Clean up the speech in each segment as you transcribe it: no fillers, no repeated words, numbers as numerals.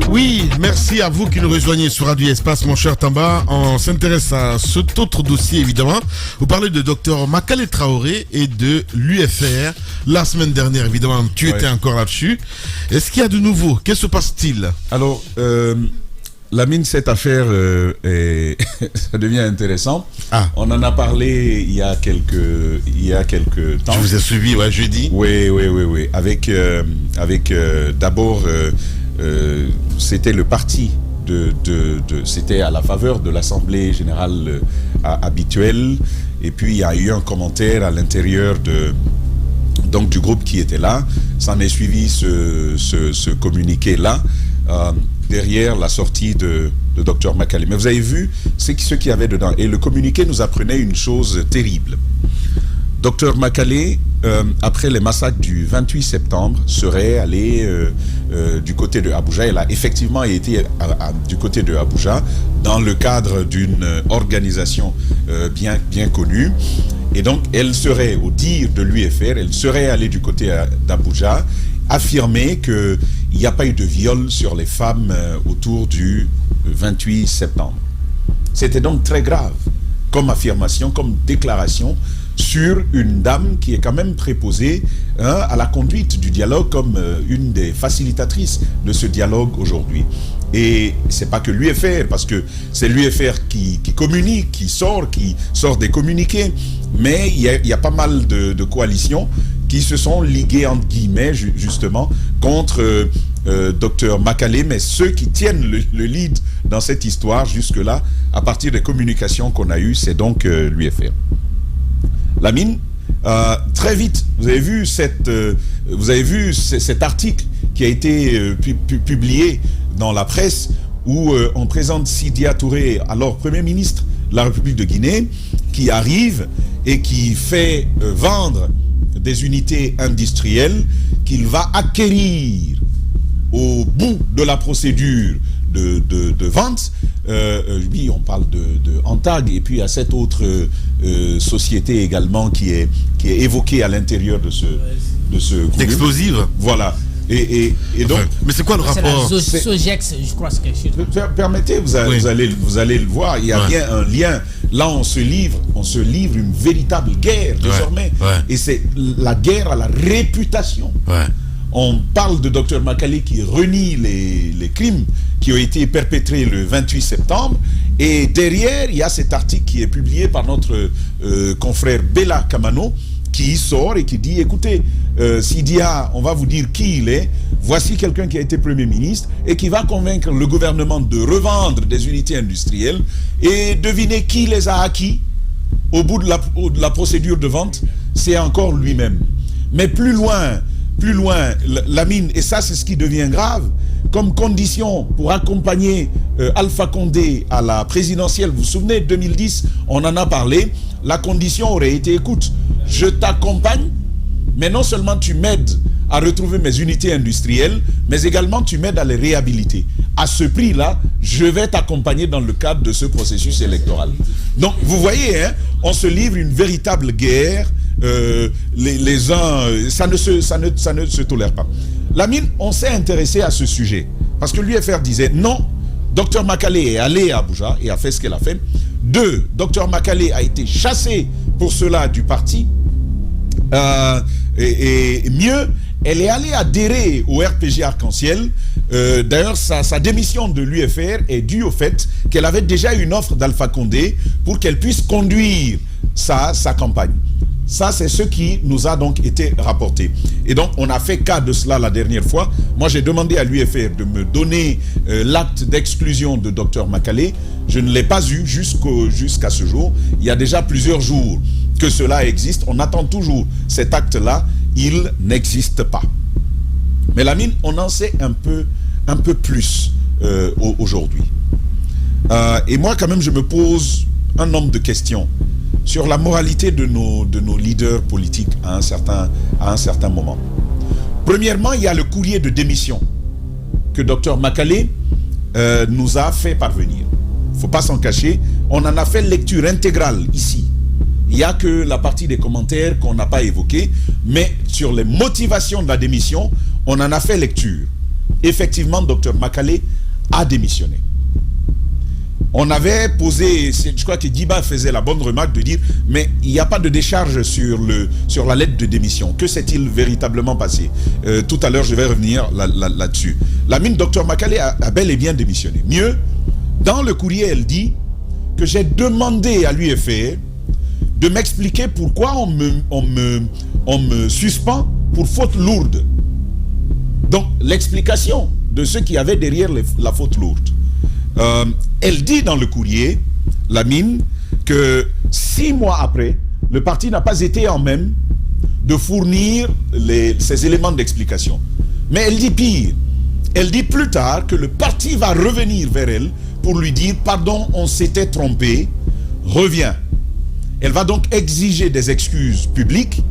Oui, merci à vous qui nous rejoignez sur Radio Espace, mon cher Tamba. On s'intéresse à cet autre dossier, évidemment. Vous parlez de Dr Makale Traoré et de l'UFR. La semaine dernière, évidemment, tu étais encore là-dessus. Est-ce qu'il y a de nouveau? Que se passe-t-il? Alors, Lamine, cette affaire, ça devient intéressant. Ah. On en a parlé il y a quelques temps. Je vous ai suivi, ouais, jeudi. Oui. Avec d'abord, c'était le parti c'était à la faveur de l'Assemblée générale habituelle. Et puis, il y a eu un commentaire à l'intérieur du groupe qui était là. S'en est suivi ce communiqué-là. Derrière la sortie de Dr Makale. Mais vous avez vu ce qu'il y avait dedans. Et le communiqué nous apprenait une chose terrible. Dr Makale, après les massacres du 28 septembre, serait allé du côté de Abuja. Elle a effectivement été du côté de Abuja dans le cadre d'une organisation bien connue. Et donc, elle serait, au dire de l'UFR, elle serait allée du côté d'Abuja, affirmer qu'il n'y a pas eu de viol sur les femmes autour du 28 septembre. C'était donc très grave comme affirmation, comme déclaration sur une dame qui est quand même préposée à la conduite du dialogue comme une des facilitatrices de ce dialogue aujourd'hui. Et c'est pas que l'UFR, parce que c'est l'UFR qui communique, qui sort des communiqués, mais il y a pas mal de coalitions qui se sont ligués entre guillemets justement contre Dr Makale, mais ceux qui tiennent le lead dans cette histoire jusque-là, à partir des communications qu'on a eues, c'est donc l'UFR. Lamine, très vite, vous avez vu cet article qui a été publié dans la presse où on présente Sidya Touré, alors Premier ministre de la République de Guinée, qui arrive et qui fait vendre des unités industrielles qu'il va acquérir au bout de la procédure de vente. Oui, on parle de Antag, et puis il y a cette autre société également qui est évoquée à l'intérieur de ce groupe. Explosive. Voilà. Et donc, mais c'est quoi le rapport? C'est la Sogex, je crois que c'est quelque chose. Permettez, vous allez le voir. Il y a bien un lien. Là, on se livre une véritable guerre désormais. Et c'est la guerre à la réputation. On parle de Dr Makale qui renie les crimes qui ont été perpétrés le 28 septembre. Et derrière, il y a cet article qui est publié par notre confrère Bella Kamano, qui sort et qui dit, écoutez, Sidya, on va vous dire qui il est. Voici quelqu'un qui a été Premier ministre et qui va convaincre le gouvernement de revendre des unités industrielles. Et devinez qui les a acquis au bout de la procédure de vente? C'est encore lui-même. Mais plus loin, Lamine, et ça c'est ce qui devient grave, comme condition pour accompagner Alpha Condé à la présidentielle, vous vous souvenez, 2010, on en a parlé, la condition aurait été, écoute, je t'accompagne, mais non seulement tu m'aides à retrouver mes unités industrielles, mais également tu m'aides à les réhabiliter. À ce prix-là, je vais t'accompagner dans le cadre de ce processus électoral. Donc, vous voyez, hein, on se livre une véritable guerre. Les uns, ça ne se tolère pas. Lamine, on s'est intéressé à ce sujet parce que l'UFR disait non, Dr Makale est allé à Abuja et a fait ce qu'elle a fait. 2, Dr Makale a été chassé pour cela du parti. Et mieux, elle est allée adhérer au RPG Arc-en-Ciel. D'ailleurs, sa démission de l'UFR est due au fait qu'elle avait déjà une offre d'Alpha Condé pour qu'elle puisse conduire sa campagne. Ça, c'est ce qui nous a donc été rapporté. Et donc, on a fait cas de cela la dernière fois. Moi, j'ai demandé à l'UFR de me donner l'acte d'exclusion de Dr Makale. Je ne l'ai pas eu jusqu'à ce jour. Il y a déjà plusieurs jours que cela existe. On attend toujours cet acte-là. Il n'existe pas. Mais Lamine, on en sait un peu plus aujourd'hui. Et moi, quand même, je me pose un nombre de questions sur la moralité de nos leaders politiques à un certain moment. Premièrement, il y a le courrier de démission que Dr Makale nous a fait parvenir. Il ne faut pas s'en cacher. On en a fait lecture intégrale ici. Il n'y a que la partie des commentaires qu'on n'a pas évoquée, mais sur les motivations de la démission, on en a fait lecture. effectivement, Dr Makale a démissionné. On avait posé, je crois que Diba faisait la bonne remarque de dire, mais il n'y a pas de décharge sur la lettre de démission. Que s'est-il véritablement passé? Tout à l'heure, je vais revenir là-dessus. La mine Dr Makale a bel et bien démissionné. Mieux, dans le courrier, elle dit que j'ai demandé à l'UFR de m'expliquer pourquoi on me suspend pour faute lourde. Donc, l'explication de ce qu'il y avait derrière la faute lourde. Elle dit dans le courrier, la mine, que 6 mois après, le parti n'a pas été en même de fournir ces éléments d'explication. Mais elle dit pire. Elle dit plus tard que le parti va revenir vers elle pour lui dire « Pardon, on s'était trompé, reviens ». Elle va donc exiger des excuses publiques,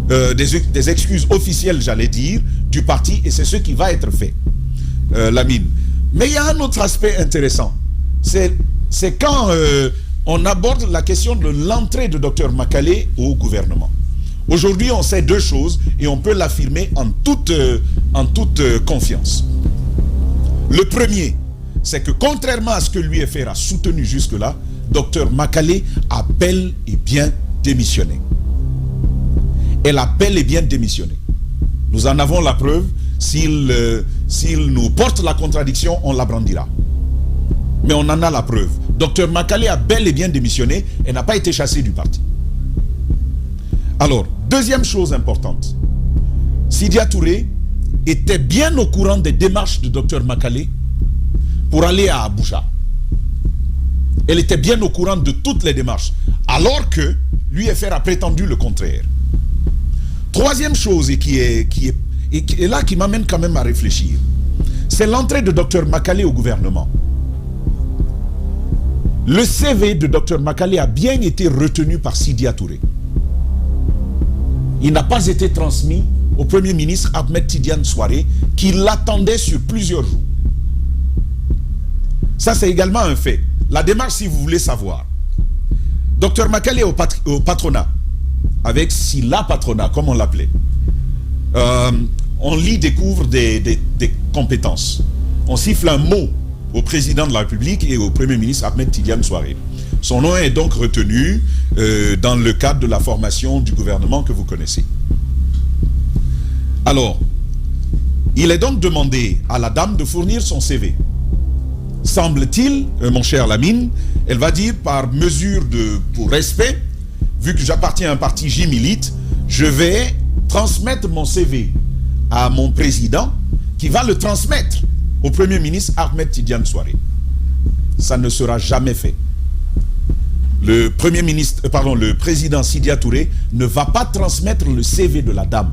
des excuses officielles, j'allais dire, du parti, et c'est ce qui va être fait, la mine. Mais il y a un autre aspect intéressant. C'est quand on aborde la question de l'entrée de Dr Makale au gouvernement. Aujourd'hui, on sait 2 choses et on peut l'affirmer en toute confiance. Le premier, c'est que contrairement à ce que l'UFR a soutenu jusque-là, Dr Makale a bel et bien démissionné. Elle a bel et bien démissionné. Nous en avons la preuve. S'il nous porte la contradiction, on la brandira. Mais on en a la preuve. Dr Makale a bel et bien démissionné et n'a pas été chassé du parti. Alors, deuxième chose importante. Sidya Touré était bien au courant des démarches de Dr Makale pour aller à Abuja. Elle était bien au courant de toutes les démarches, alors que l'UFR a prétendu le contraire. Troisième chose, et qui est là qui m'amène quand même à réfléchir, c'est l'entrée de Dr Makale au gouvernement. Le CV de Dr Makale a bien été retenu par Sidya Touré. Il n'a pas été transmis au Premier ministre Ahmed Tidiane Souaré, qui l'attendait sur plusieurs jours. Ça, c'est également un fait. La démarche, si vous voulez savoir. Dr Makale est au patronat, avec Silla Patronat, comme on l'appelait. On lit, découvre des compétences. On siffle un mot au président de la République et au Premier ministre Ahmed Tidiane Souaré. Son nom est donc retenu dans le cadre de la formation du gouvernement que vous connaissez. Alors, il est donc demandé à la dame de fournir son CV. Semble-t-il, mon cher Lamine, elle va dire par mesure pour respect, vu que j'appartiens à un parti, j'y milite, je vais transmettre mon CV à mon président qui va le transmettre au Premier ministre Ahmed Tidiane Souaré. Ça ne sera jamais fait. Le président Sidya Touré ne va pas transmettre le CV de la dame.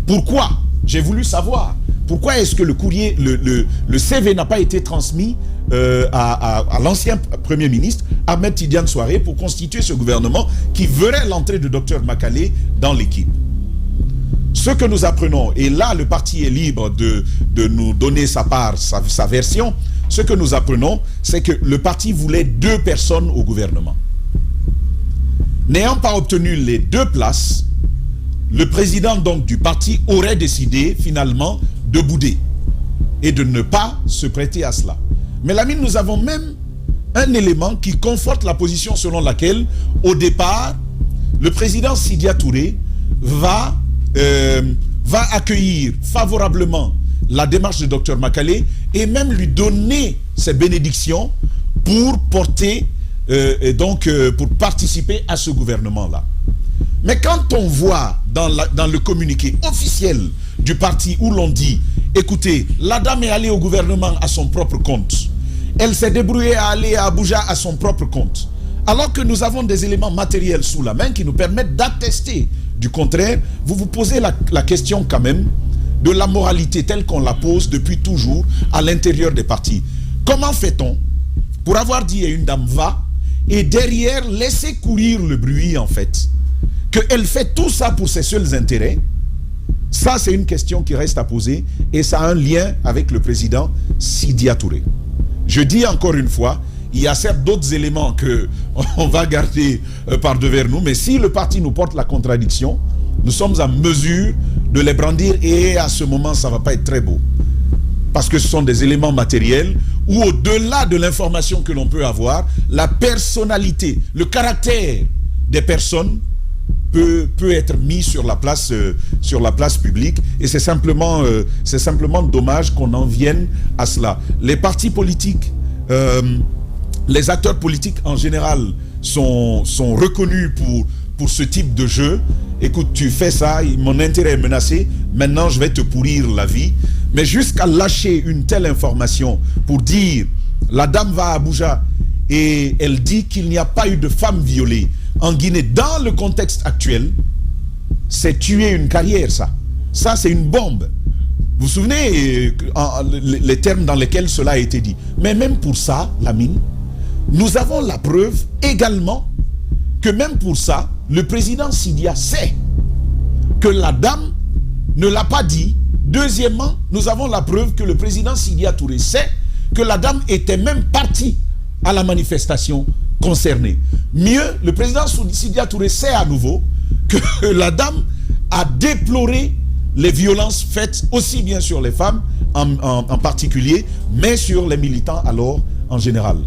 Pourquoi? J'ai voulu savoir. Pourquoi est-ce que le CV n'a pas été transmis à l'ancien Premier ministre Ahmed Tidiane Souaré pour constituer ce gouvernement qui verrait l'entrée de Dr Makale dans l'équipe? Ce que nous apprenons, et là le parti est libre de nous donner sa part, sa version, ce que nous apprenons, c'est que le parti voulait 2 personnes au gouvernement. N'ayant pas obtenu les 2 places, le président donc du parti aurait décidé finalement de bouder et de ne pas se prêter à cela. Mais Lamine, nous avons même un élément qui conforte la position selon laquelle, au départ, le président Sidya Touré va accueillir favorablement la démarche de Dr Makale et même lui donner ses bénédictions pour porter, pour participer à ce gouvernement-là. Mais quand on voit dans le communiqué officiel du parti où l'on dit, écoutez, la dame est allée au gouvernement à son propre compte, elle s'est débrouillée à aller à Abuja à son propre compte, alors que nous avons des éléments matériels sous la main qui nous permettent d'attester du contraire, vous vous posez la question quand même de la moralité telle qu'on la pose depuis toujours à l'intérieur des partis. Comment fait-on pour avoir dit à une dame va et derrière laisser courir le bruit en fait qu'elle fait tout ça pour ses seuls intérêts? Ça, c'est une question qui reste à poser et ça a un lien avec le président Sidya Touré. Je dis encore une fois, il y a certes d'autres éléments qu'on va garder par-devers nous, mais si le parti nous porte la contradiction, nous sommes en mesure de les brandir et à ce moment, ça ne va pas être très beau. parce que ce sont des éléments matériels, ou au-delà de l'information que l'on peut avoir, la personnalité, le caractère des personnes peut être mis sur la place publique, et c'est simplement dommage qu'on en vienne à cela. Les partis politiques, les acteurs politiques en général sont reconnus pour ce type de jeu. Écoute, tu fais ça, mon intérêt est menacé, maintenant je vais te pourrir la vie. Mais jusqu'à lâcher une telle information pour dire, la dame va à Abuja et elle dit qu'il n'y a pas eu de femme violée en Guinée dans le contexte actuel, c'est tuer une carrière, ça. Ça, c'est une bombe. Vous vous souvenez les termes dans lesquels cela a été dit. Mais même pour ça, Lamine, nous avons la preuve également que même pour ça, le président Sidia sait que la dame ne l'a pas dit. Deuxièmement, nous avons la preuve que le président Sidia Touré sait que la dame était même partie à la manifestation concernée. Mieux, le président Sidia Touré sait à nouveau que la dame a déploré les violences faites aussi bien sur les femmes en particulier, mais sur les militants alors en général.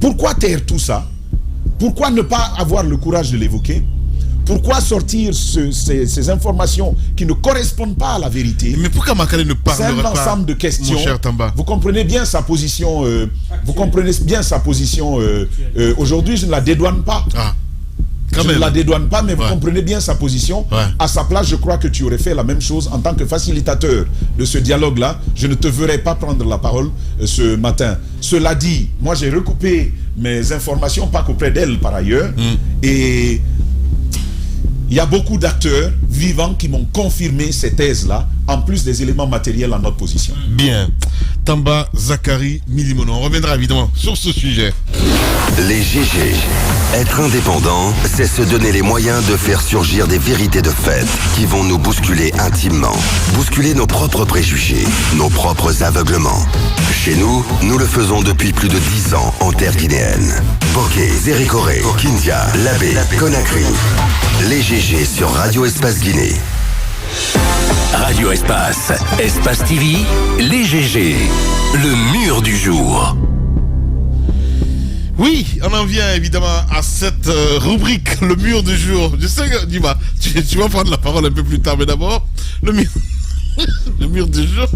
Pourquoi taire tout ça? Pourquoi ne pas avoir le courage de l'évoquer? Pourquoi sortir ces informations qui ne correspondent pas à la vérité? Mais pourquoi Makale ne parlerait pas? C'est un ensemble de questions. Mon cher Tamba. Vous comprenez bien sa position. Aujourd'hui, je ne la dédouane pas. Je ne la dédouane pas, mais vous comprenez bien sa position. À sa place, je crois que tu aurais fait la même chose en tant que facilitateur de ce dialogue-là. Je ne te verrai pas prendre la parole ce matin. Cela dit, moi j'ai recoupé mes informations, pas qu'auprès d'elle par ailleurs, et il y a beaucoup d'acteurs vivants qui m'ont confirmé ces thèses-là, en plus des éléments matériels en notre position. Bien. Tamba, Zakari, Milimono. On reviendra évidemment sur ce sujet. Les GG. Être indépendant, c'est se donner les moyens de faire surgir des vérités de fait qui vont nous bousculer intimement. Bousculer nos propres préjugés, nos propres aveuglements. Chez nous, nous le faisons depuis plus de 10 ans en terre guinéenne. Boké, Zérékoré, Kindia, Labé, Conakry. Les GG sur Radio Espace Guinée. Radio Espace, Espace TV, les GG, le mur du jour. Oui, on en vient évidemment à cette rubrique, le mur du jour. Je sais que, dis-moi, tu vas prendre la parole un peu plus tard, mais d'abord, le mur... le mur du jour,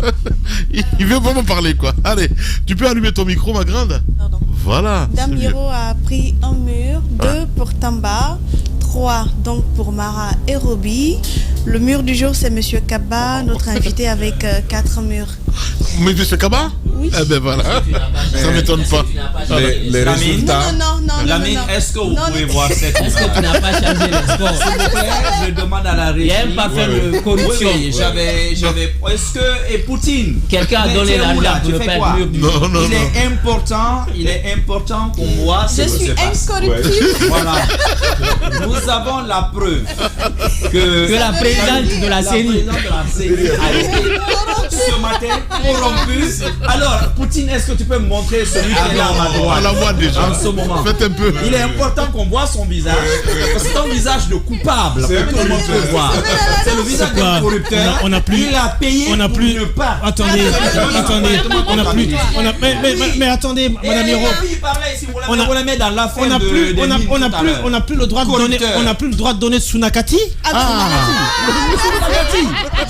il veut vraiment parler, quoi. Allez, tu peux allumer ton micro, ma grande? Pardon. Voilà. Damiro a pris un mur, 2 pour Tamba, 3 donc pour Mara et Roby. Le mur du jour, c'est Monsieur Kaba, notre invité avec 4 murs. Mais Monsieur Kaba? Oui. Eh ben voilà, ça m'étonne pas. Les résultats. Non. Lamine, est-ce que vous pouvez voir cette Est-ce que tu n'as pas changé le sport? S'il vous plaît, je demande à la régie. Il n'aime pas faire de corruption. Oui, j'avais. Est-ce que. Et Poutine. Quelqu'un a donné l'argent pour le faire mur du jour. Non. Il est important qu'on voit ce Je qui suis se passe. incorruptible. Voilà. Nous avons la preuve que la présidente de la série a été ce matin corrompue. Alors, Poutine, est-ce que tu peux me montrer celui qui est là à ma droite? On la voit déjà. En ce moment. Faites un peu. Il est important qu'on voit son visage. Parce que c'est un visage de coupable. Que tout le monde peut voir. C'est le visage d'un corrupteur. On a plus. Il a payé On a pour plus. ne pas. Attendez. On a plus. Mais attendez, Madame Hiro. Il parlait ici. Vous la mettez dans l'affaire On n'a plus le droit de donner. On n'a plus le droit de donner Tsunakati.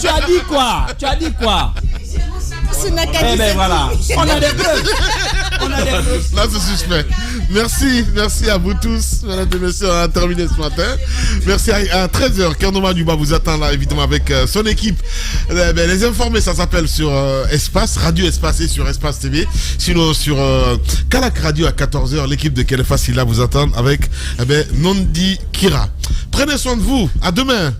Tu as dit quoi? Eh ben voilà. On a des preuves. Là, c'est suspect. Merci à vous tous. Mesdames et messieurs, on a terminé ce matin. Merci à 13h. Kernoma Duba vous attend là, évidemment, avec son équipe. Les informés, ça s'appelle sur Espace, Radio Espace et sur Espace TV. Sinon, sur Kalak Radio à 14h, l'équipe de Kelefa Silla vous attend avec Nondi Kira. Prenez soin de vous. À demain.